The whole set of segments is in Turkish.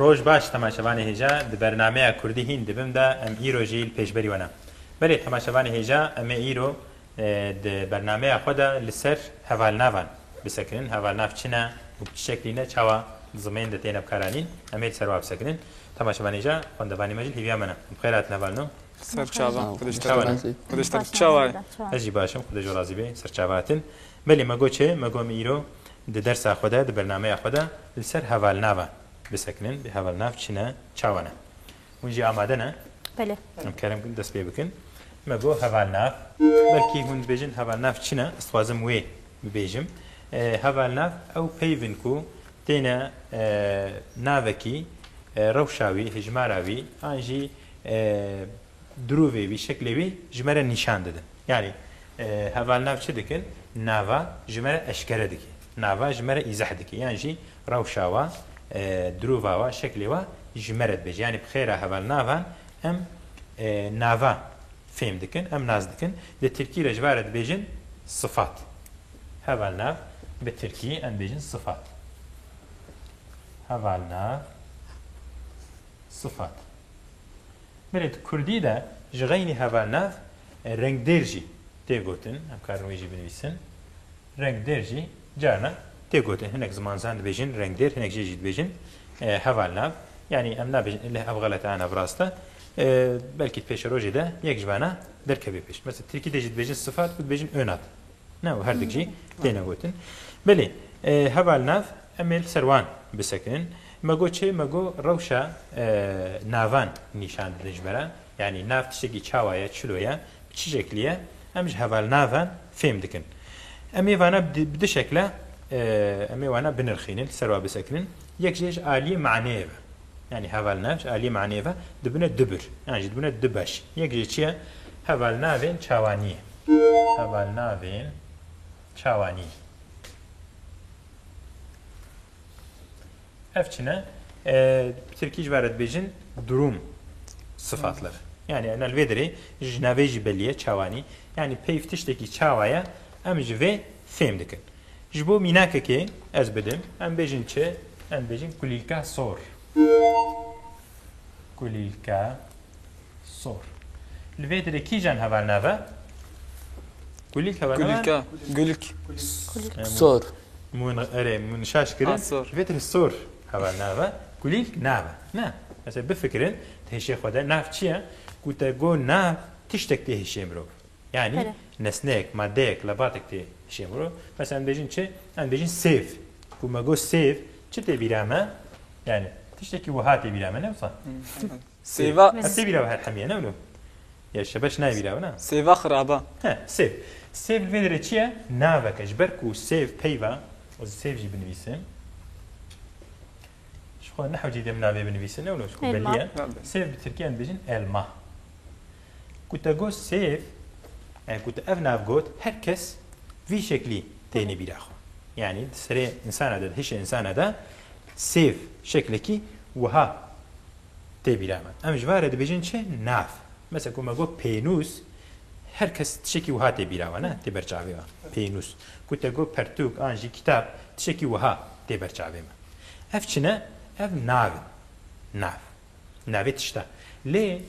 روج باش تماشاوانی هجا د برنامه کردی هین دبم دا ام ایرو جیل پیشبری ونه بله تماشاوانی هجا ام ایرو د برنامه خدا لسر حوال نوان بسکنن حوال ناف چنا و شکلی نه چاوا زمین د تینب کارانین ام سر واب سکنن تماشاوانی هجا خواندبانی مجل هیویا منه بخیرات نوالنو سر چاوا خودش تر چاوا اجی باشم خودش راضی به سر چاواتن بله مگو چه مگو ام ایرو د درس خدا د برنامه خدا لسر حوال نوان بسکنن به حوال ناف چنا چاوانه ونجی آماده نه بله ام کرم دست پی بکن مگو حوال ناف بلکی هون بیجن حوال ناف چنا استوازم وی بیجم حوال ناف او پیون کو تینا ناوکی روشاوی هجماراوی آنجی درووی بی شکلی بی جمره نشان دادن یعنی حوال ناف چه دکن ناوا جمره اشکره دکی ناوا جمره ایزح دکی یعنی جی روشاوا دروواوا شکلی وا جمرت بیج یعنی بخیره حوال نافان ام ناوا فهم دکن ام ناز دکن ده ترکی رجبارت بیجن صفات حوال ناف به ترکی ام بیجن صفات حوال ناف صفات برید کردی ده جغینی حوال ناف رنگ درجی تیگوتن ام کارنویجی بنویسن رنگ درجی جارنا تيقوتن هناك زمان زان بيجن رنگ دير هناك جيجي بيجن حوال ناف يعني ام نابيجن اللي افغلت انا براسته بلكي بيش روجي ده يك جبانا دركبي بيش بس تركي ديجي بيجن صفات بود بيجن اونات نو هردك جي تينا قوتن بلي حوال ناف امل سروان بسكن مگو چه مگو روشا ناوان نشان دجبرا يعني ناف تشتكي چاوايا چلويا چه شكليه امج حوال ناوان فهم دكن امي وانا بده شكله امي وانا بنرخينن سروا بسكنن يك جيش آلية معنية يعني حوال نافش آلية معنية دبنا دبر يعني دبنا دبش يك جيش حوال نافين چاواني حوال نافين چاواني افچنه بتركيج وارد بيجن دروم صفاتlar يعني انا الفيدري جنافيجي بليه چاواني يعني بيفتشتكي چاوايا امج و فهم دكن جبو میناکه که از بدم ام بیجن چه ام بیجن کلیلکا سور کلیلکا سور الفيدر کی جان حوال نوا کلیلک حوال نوا گلک سور من شاش كده الفيدر سور حوال نوا کلیلک نوا نه مثلا بفكرن تهشي خدا ناف چیه کوتا گو ناف تشتك تهشي مرو يعني نسنك مادك لباتك تي شيمرو مثلا بيجين چه ان بيجين سيف كما جو سيف چه تبيرامه يعني تشتكي وهاتي بيرامه نه صح سيفا تبيرا الحميه نه يا شباش ناي بيراونا سيفا خرابه ها سيف الفيدر تشيا نافك اجبركو سيف بيفا و سيف جي بنويسن شو نحو جي دم نافي بنويسن ولا شو بليه سيف بالتركي ان بيجين الما كنت جو سيف يعني كنت أفناف قوت هركس في شكلي تاني بيراخو يعني سري إنسان هذا هيش إنسان هذا سيف شكلكي وها تبيراما أم جوار ده بيجن شيء ناف مثلا كما قو بينوس هركس تشكي وها تبيراما نه تبرچاويما بينوس كنت قو برتوك أنجي كتاب تشكي وها تبرچاويما أفشنا أف ناف تشتا ليه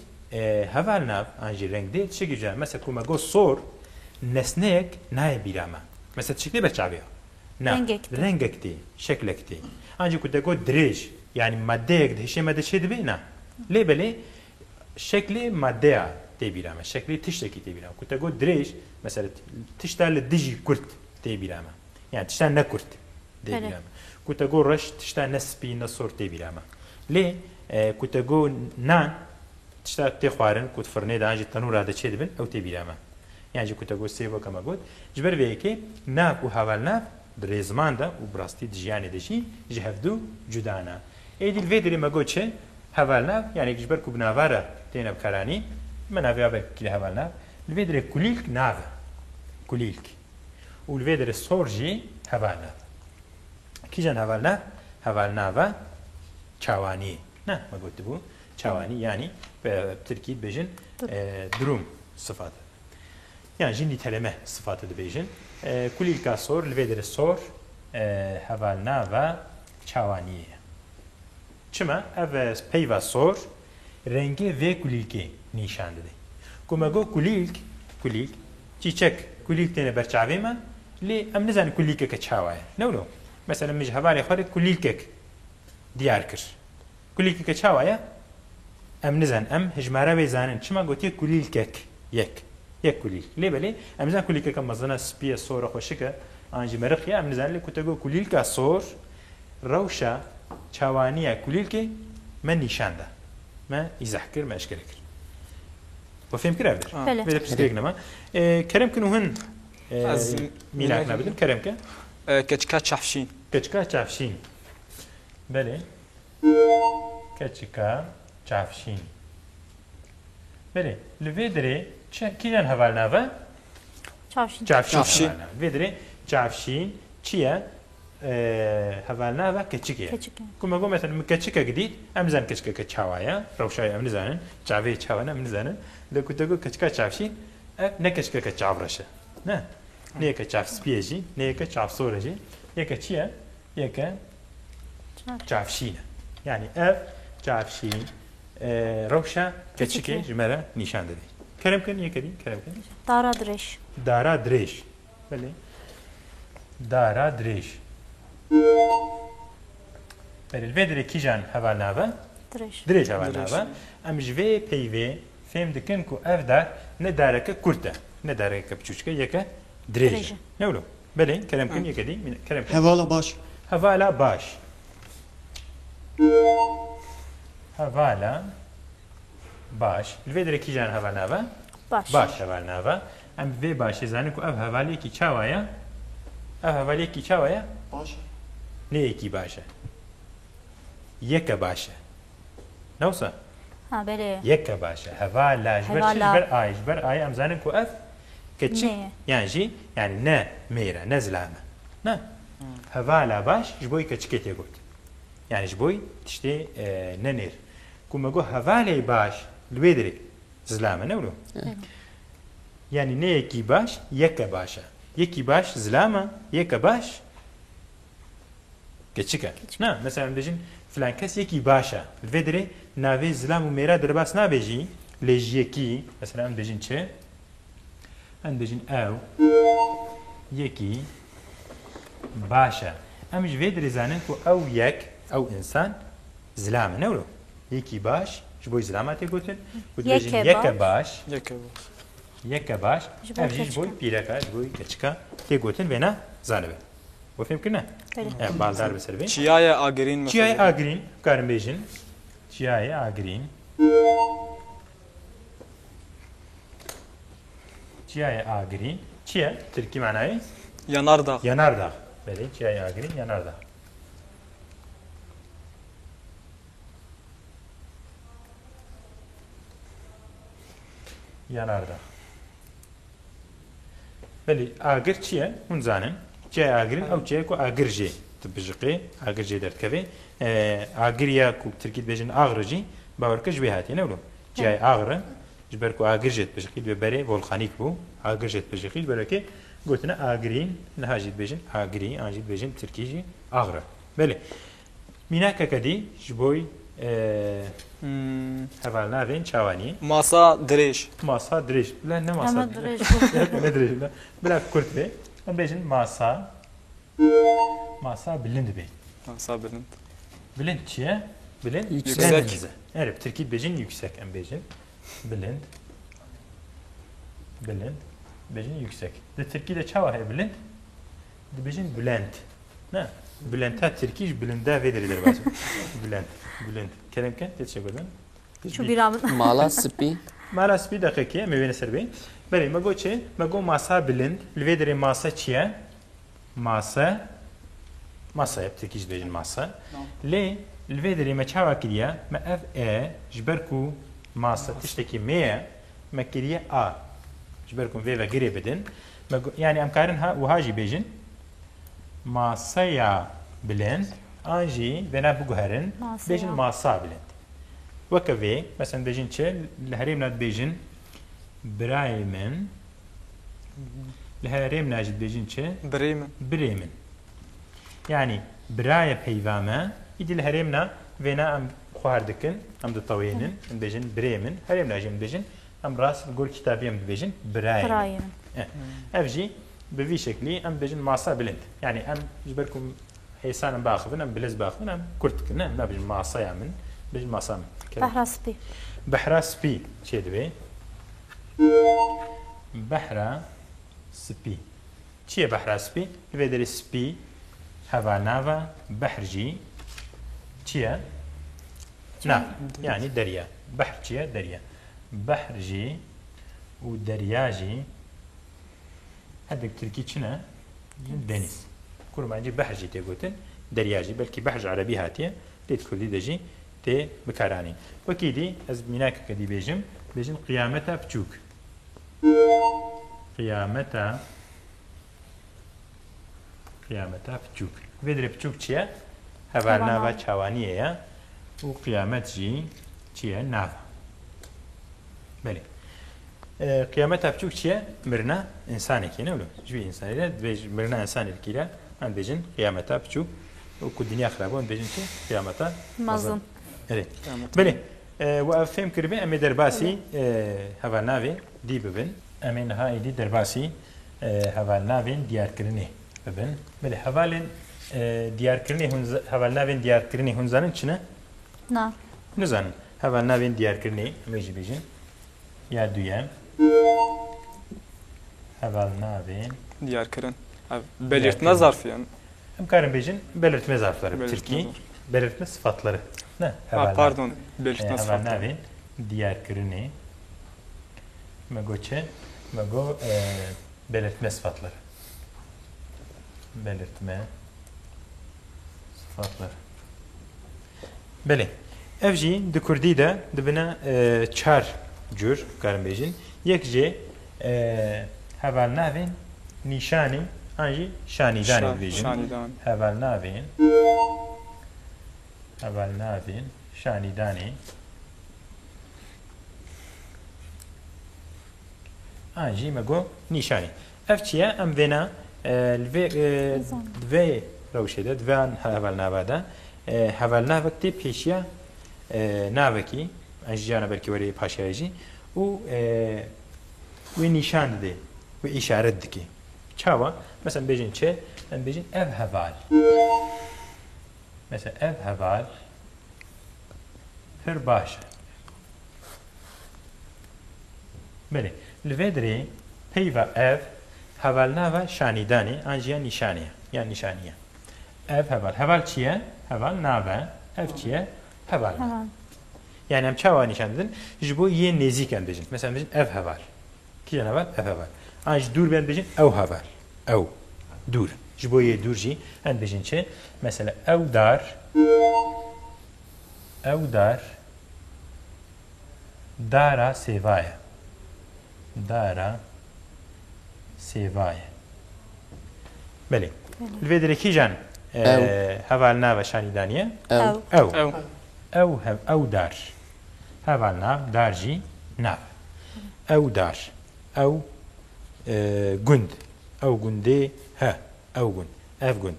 هوال ناف انجی رنگ دید چه گیجه مثلا کوما گو سور نسنک نای بیراما مثلا شکلی بچابیا نه رنگکتی شکلکتی انجی کده گو دریج یعنی ماده ده هیچ ماده چه دی نه لی بله شکلی ماده تی بیراما شکلی تشتکی تی بیراما کده گو دریج مثلا تشتال دیجی کرد تی بیراما یعنی تشتال نکرد تی بیراما کده گو رش تشتال نسبی نصور تی بیراما لی کده گو نان تشتا تخوارن كنت فرني دانجي تنور هذا شيء دبن او تبيراما يعني كنت اقول سيفو كما قلت جبر بيكي ناف وهوال ناف بريزمان دا وبراستي دجياني دشي جهفدو جدانا ايدي الفيدري ما قلت شيء هوال ناف يعني جبر كوب نافارا تينا بكراني ما نافيا بكي هوال ناف الفيدري كليلك ناف كليلك والفيدري سورجي هوال ناف كي جان هوال نافا چاواني نه ما قلت بو چاواني يعني بتركي بيجن دروم صفات يعني جيني تلمه صفات بيجن كل الكاسور الفيدر الصور هوال نافا چاواني چما اف پیوا سور رنگ و کلیکی نشان داده کما گو کلیک چیچک کلیک تنه برچاوی ما لی ام نزن کلیک که چاوایه نو مثلا مش هواری خور کلیک دیار کر کلیک که چاوایه ام نزن ام هجماره ویزانن چما گوتی کلیک یک کلیک لی بلی ام نزن کلیک که مزنا سپیه سور خوشکه آنجی مرخی ام نزن لی کتگو کلیک سور روشا چاوانیه کلیک من نشان ده ما إذا حكر ما أشكرك وفهم كده بدر بدر بسكرنا ما كرم كنو هن ميناك نبدل كرم كه كتشكا تشافشين كتشكا تشافشين بله كتشكا تشافشين بله لفيدري كيان هوالناوا تشافشين فيدري تشافشين چیه هوالناوا کچیکه کما گو مثلا کچیکه جدید امزان کچیکه چاوایا روشای ام نزانن چاوی چاوانا ام نزانن لکوتگو کچیکه چافشین نه کچیکه چاورشه نه نه که چاف سپیجی نه که چاف سورجی یک چیه یک چافشین یعنی چافشین روشا کچیکه جمره نشان دادی کرم کن یک دی کرم کن دارا درش بله دارا درش بله الفيدري كيجان هوالناوا دريج هوالناوا ام جوي بيوي فهم دكن كو افدار ندارك كورتا ندارك بچوچكا يكا دريج نولو بله كلام كن يكدي من كلام هوالا باش هوالا باش الفيدري كيجان هوالناوا باش هوالناوا ام في باش زاني كو اف هوالي كي چاوايا اف هوالي كي چاوايا باش نه کی باشه یک باشه نوصا ها بله یک باشه هوا لا جبر آی امزانن کو اف کچی یعنی نه میره نزلامه نه هوا لا باش جبوی کچکت یگوت یعنی جبوی تشتی ننیر کوما گو هوا لا باش لویدری زلامه نولو یعنی نه یکی باش یک باشه یکی باش زلامه یک باش كتشكا نعم مثلا بيجين فلان كاس يكي باشا الفيدري نافي زلام وميرا درباس نابيجي ليجيكي مثلا ام بيجين تشي ام بيجين او يكي باشا ام مش فيدري زانن كو او يك او انسان زلام نولو يكي باش جبوي زلاماتي قلتن بيجين يك باش افجي جبوي بيركا جبوي كتشكا تي قلتن بينا زالبه وفهم كنا بالدار بسربي چیای آگرین چیای آگرین کارم بیشن چیای آگرین چیای آگرین چیه ترکی معنی yanardağ بله چیای آگرین yanardağ بله آگر چیه اون زانن چه آگرین او چه کو آگرجی تبجقی آگرجی درد کبی آگریا کو ترکیت بیشن آگرجی باورکش به هاتی نولو چه آگره جبر کو آگرجت بجقی به بره ولخانیک بو آگرجت بجقی بره که گوتنا آگرین نهاجید بیشن آگری آنجید بیشن ترکیجی آگره بله مینا کدی جبوی هفال نافین چوانی ماسا دریش لا نه ماسا دریش بلا کرد به ام بیشن masa bilind bey. Masa bilind. Bilind çiye? Bilind yüksek. Evet, Türkiye bejin yüksek em bejin. Bilind. Bejin yüksek. De Türkiye'de çava hay bilind. De bejin bülent. Ne? Bülent'e Türkiye bilinde verilir bazı. Bülent. Kerem kan teşekkür ederim. Şu bir an. Mala spi dakika mevene serbe. Beli mago çe? Mago masa bilind. Lvedere masa çiye? Masa hep Türkiye bejin masa. Le الفيدري ما تشاوا كريا ما اف ا جبركو ماسا تشتكي مية ما كريا ا جبركم فيفا قريب بدن يعني ام كارنها وهاجي بيجن ماسايا بلند انجي بنا بوغهرن بيجن ماسا بلند وكفي مثلا بيجن تشل الهريم ناد بيجن برايمن الهريم ناجد بيجن تشل بريمن يعني برايا بيفاما يدي الهريمنا vena em xwardikın em ditawênin em dibêjin birê min herê min jî em dibêjin em rast li gor kitabê em dibêjin birayê min. Birayê min. Ev jî bi vî şeklî em dibêjin masa bilind yani em ji ber ku hêsan em baxivin em biliz baxivin em kurt dikin em nabêjin masaya min bêjin masa min. Behra spî. Behra spî çê divê behra spî çi ye behra spî li vê derê spî heva nava behr jî çi ye nav yani derya behr çi ye derya behr jî û derya jî hedek tirkî çi ne deniz kurmancî behr jî tê gotin derya jî belkî behr ji erebî hatiye lê kurdî de jî tê bikaranîn wekî dî ez mînakeke dîbêjim bêjin qiyameta piçûk qiyameta piçûk vê derê piçûk çi ye hevalnava çawaniyê ye û qiyamet jî çi ye nav belê qiyameta piçûk çi ye mirina însanekî ne ji vî însanê re mirina însanekî re em bêjin qiyameta piçûk û ku dinya xirab em bêjin çi qiyameta Mezin. belê و ev fêm kiribê em ê derbasî hevalnavê dî bibin em ê niha êdî derbasî hevalnavên diyarkirinê bibin belê hevalên diyarkirinê hevalnavên diyarkirinê hûn zanin çi ne Na. nizanin hevalnavên diyarkirinê em ê jî bêjin ya duyem hevalnavên Diyarkirin. Belirtme zarfı yani. em karin bêjin belirtme zarfları Belirtme Tirkî zarf. belirtme sıfatları ne Pardon. Belirtme zarfı. hevalnavên diyarkirinê me goçe me go belirtme sıfatları belirtme sıfatları belê ev jî di Kurdî de dibine çar cür karin bêjin yek jê hevalnavên nîşanî an jî şanîdanê dibêjin Şanidan. hevalnavên şanîdanê an jî me got nîşanî ev çi ye em vêna li vê rewşê de divê an hevalnava de hevalnavek tê pêşiya navekî an jî ciyana belkî werê paşaya jî û wê nîşan dide wê îşaret dike çawa mesela bêjin çi em bêjin ev heval mesela ev heval pir baş e belê li vê derê peyva ev hevalnava şanîdanê an jî ya nîşanê ya nîşaniye ev heval heval çi ye heval nave ev çi ye heval Heval. yani em çawa nîşan didin ji bo yê nêzik em bêjin mesela bêjin ev heval kîjan heval ev heval an ji dûr ben bêjin ew heval ew dûr ji bo yê dûr jî em bêjin çi mesela ew dar dara sêvaye dara sêvaye belê li vê derê kîjan hevalnava şanîdaniye Ew. ew Ev. ew dar hevalnav dar jî nav ew dar ew gund ew gundê he ew gund ev gund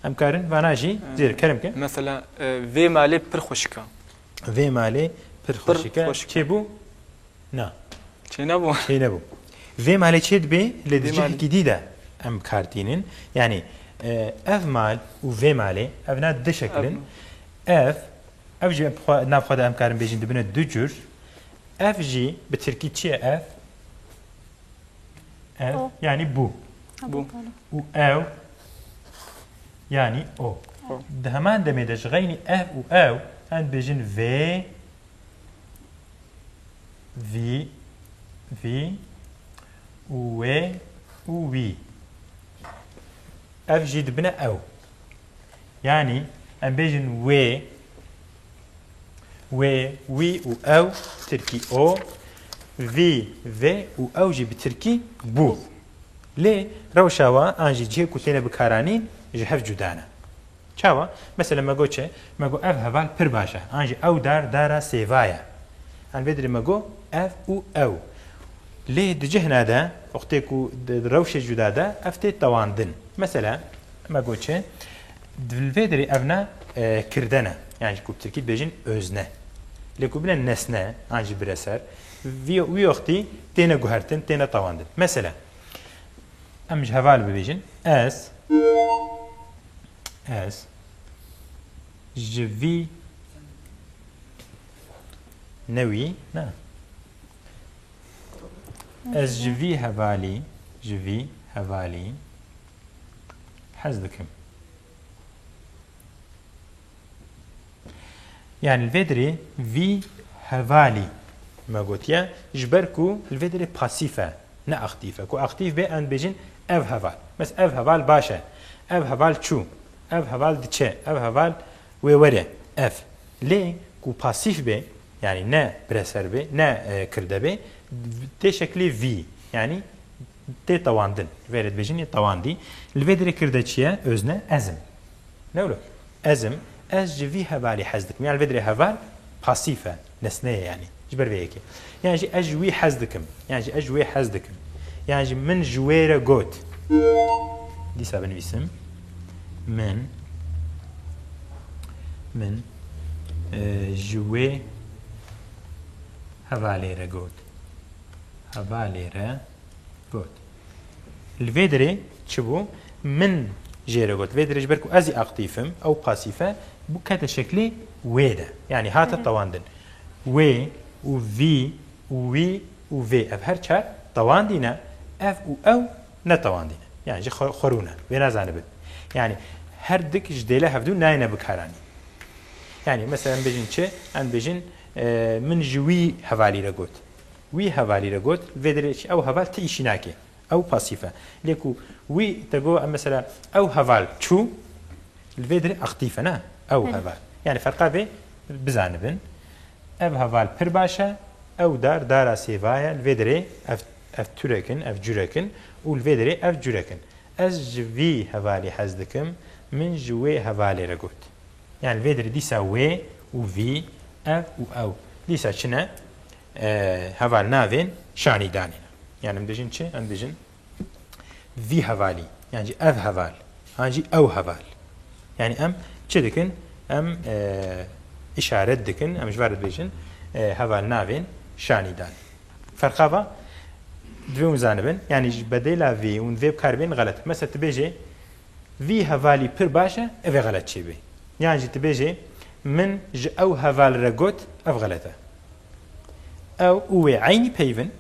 em karin vana jî zêr kerim ke Mesela ve mali pır hoşka. vê malê pir xweşike çêbû na Şey ne bu? şey nebû vê malê çê dibe lê di Vê cihekî dî de em kartînin yani ev mal û vê malê ev na di şeklin ev jî navxwe de em karin bêjin dibine du cür ev jî bi tirkî çi ye ev O. yani bu Bu. û ew yani o di heman demê de ji xeynî ev û ew em bêjin vê vî û wê û wî ev jî dibine ew yani em bêjin wê wî û ew tirkî o vî vê û ew jî bi tirkî bû lê rewşa wa an jî cihê ku têne bikaranîn ji hev cuda ne çawa mesela me got çe me got ev heval pir baş e an jî ew dar dara sêvaye an vê derê me got ev û ew lê di cihna de wextê ku di rewşê cuda de ev tê tewandin mesela me got çe Dilvedri evne kirdene. Yani ku Türkî bejin özne. Leku bile nesne anji bir eser. Vi vakti tene guhertin, tene tavandın. Mesela em ji heval bibêjin ez ji vî newî ne ez ji vî hevalî hez dikim. Yani vedri vî hevalî me gotiye ji ber ku vedri pasîf e ne aktif e. Ku aktif be em bêjin ev heval. Mes ev heval baş e. Ev heval çû. Ev heval diçe. Ev heval wê were. Ev. Lê ku pasîf be yani ne preser be ne kirde be tê şeklî vî yani tê tawandin. Vêret bêjin tawandî. Li vedri kirde çiye özne ezim. Ne olur? Ezim. Ez ji vî hevalî hez dikim. Yani vedri heval pasîf e. Nesneye yani. Ji ber vê yekê. Yani ji ez ji wî hez dikim. Yani ji ez ji wê hez dikim. Yani ji min ji wê re got. Dîsa binivîsim. Min ji wê hevalê re got. Hevalê re got. Li vê derê çi bû? Min jê re got. Vê derê ji ber ku ez ê aktifim ew pasîf e bu kete şeklî wê de. Yani hate tawandin. Wê û vî û wî û vê ev her çar tawandîne ev û ew netawandîne. Yani ji xwerûne. Wê nazanibin. Yani her dik ji dêle hevdû nayêne bikaranî. Yani mesela em bêjin çi? Em bêjin min ji wî hevalî re got. Wî hevalî re got vê derê ew heval ti îşî nake. Ew pasîf e. Lê ku wî te got em mesela ew heval çû li vê derê aktif e ne? Ew heval. Yani ferqa vê bizanibin. Ev heval pir baş e. Ew dar dara sêvaye li vê derê ev türekin, ev cürekin û li vê derê ev cürekin. Ez ji vî hevalî hez dikim min ji wê hevalê re got. Yani li vê derê dîsa wê û vî ev û ew. Dîsa çi ne? Heval navên şanîdanî. Yani em dêjin çi? Em dêjin vî hevalî. Yani ev heval. Yani ew heval. Yani em çi dikin? Em işaret dikin. Em ji varet bêjin heval navên şanîdanî. Ferqa va divê zanibin. Yani ji bedêla vê û vê bikarbên xelet. Mesela tu bêjê vî hevalî pir baş e ev ê xelet çêbê. Yani ji tu bêjê min ji ew heval re got ev xelet e. Ew û wê aynî peyvin,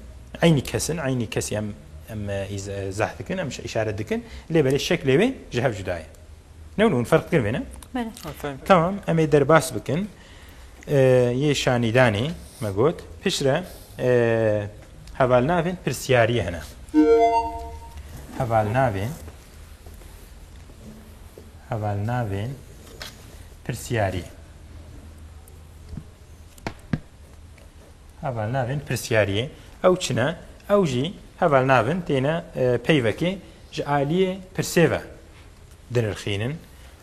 aynî kesin, aynî kesî em zah dikin, em işaret dikin. Lêbelê şeklê wê ji hev cuda ye. Ne hûn ferq dikin vê ne? Tamam, em ê derbas bikin. Yê şanîdanî me got. Piştre hevalnavên pirsyarî hene. Hevalnavên pirsyarî. Hevalnavên pirsyariyê. Ew çi ne? Ew jî hevalnavên têne peyvekê ji aliyê pirsê ve dinirxînin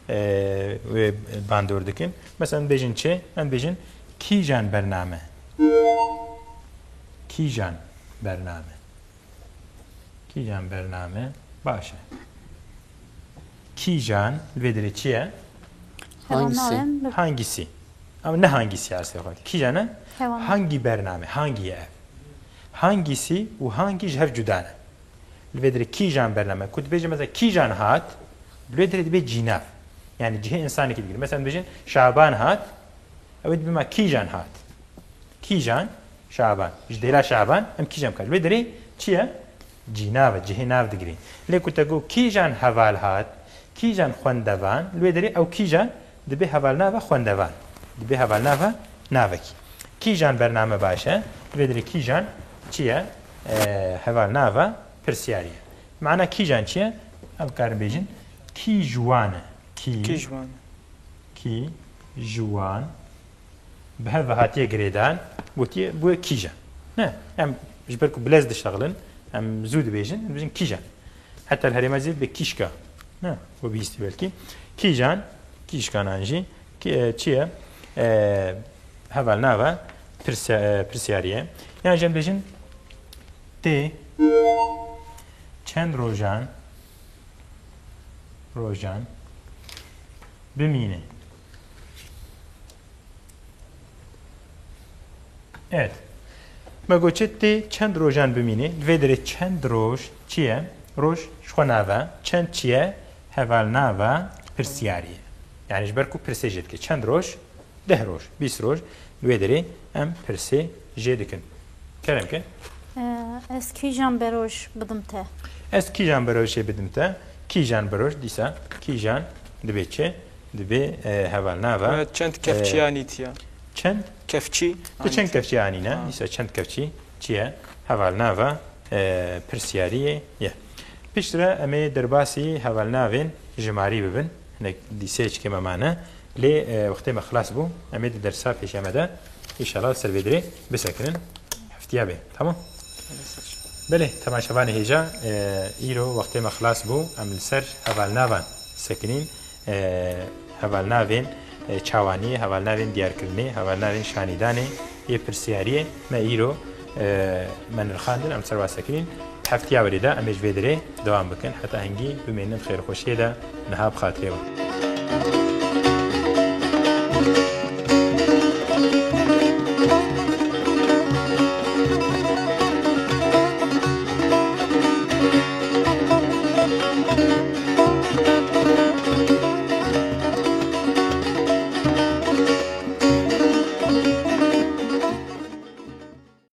wê bandor dikin. Mesela em bêjin çi? Em bêjin kîjan bername. Kîjan bername baş e. Kîjan vê derê çi ye? Hangisi? Ama ne hangisi arsa yapar? Kîjan ne? Hangi bername? Hangi ev? Hangisi u hangi jev cudane? Vê derê kîjan bername. Ku dibêje mesela kîjan hat vê derê dibe cînav. Yani cihê insanekî digir. Mesela dibêjin Şaban hat ew ê dibêma kîjan hat. Kîjan Şaban. Ji dêla Şaban em kîjan bikar. Vê derê çi ye? Cînav e. Cihê nav digirîn. Lê ku te got kîjan heval hat kîjan xwendevan vê derê ew kîjan dibe hevalnava xwendevan. Dibe hevalnava navekî. Kîjan bername baş e. Vê derê kîjan çi ye? Hevalnava pirsyarî ye. Ma'na kîjan çi ye? Ev karin bêjin kî jiwan e. Kî jiwan bi hev hatiye girêdan gotiye bu kîjan. Ne? Em ji ber ku bilez dişeğilin em zû dibêjin em bêjin kîjan. Heta li herêma zêde be kîşka. Ne? Bu bîstî belkî. Kîjan kîşkanan jî çi ye? Hevalnava pirsyarî ye. Yani em bêjin tê çend rojan bimîne. Evet. Me goçetti çend rojan bimîne. Divê derê çend roj çi ye? Roj xwe nave. Çend çi ye? Hevalnava pirsiyariye. Yani ji ber ku pirsê jê dike. Çend roj? 10 roj, 20 roj. Divê derê em pirsê jê dikin. Kerem ke? Ez kîjan beroj bidim te. Ez kîjan beroj jê bidim te? Kîjan beroj dîsa kîjan dibe çi? Dibe hevalnava. Çend kefçiyani tiya. Çend? Kefçi. Tu çend kefçi anîne? Dîsa çend kefçi çi ye? Hevalnava pirsiyariye ye. Piştre em ê derbasî hevalnavên jimarî bibin. Hinek dîsê çikê me mane. Lê wextê me xilas bû. Em ê di dersa pêşê me de înşallah ser vê derê bisekinin. Heftiya bê. Tamam? Belê, temaşevanê hêja îro wextê me xilas bû. Em li ser hevalnavan sekinîn. Hevalnavên çawanî, hevalnavên diyarkirinê, hevalnavên şanîdanê yê pirsiyariyê me îro me nirxandin em ser wasekirîn. Heftiya werê de em ê ji vê derê dewam bikin heta hengî bimênin xêrxweşiyê de niha bi xatirê wan.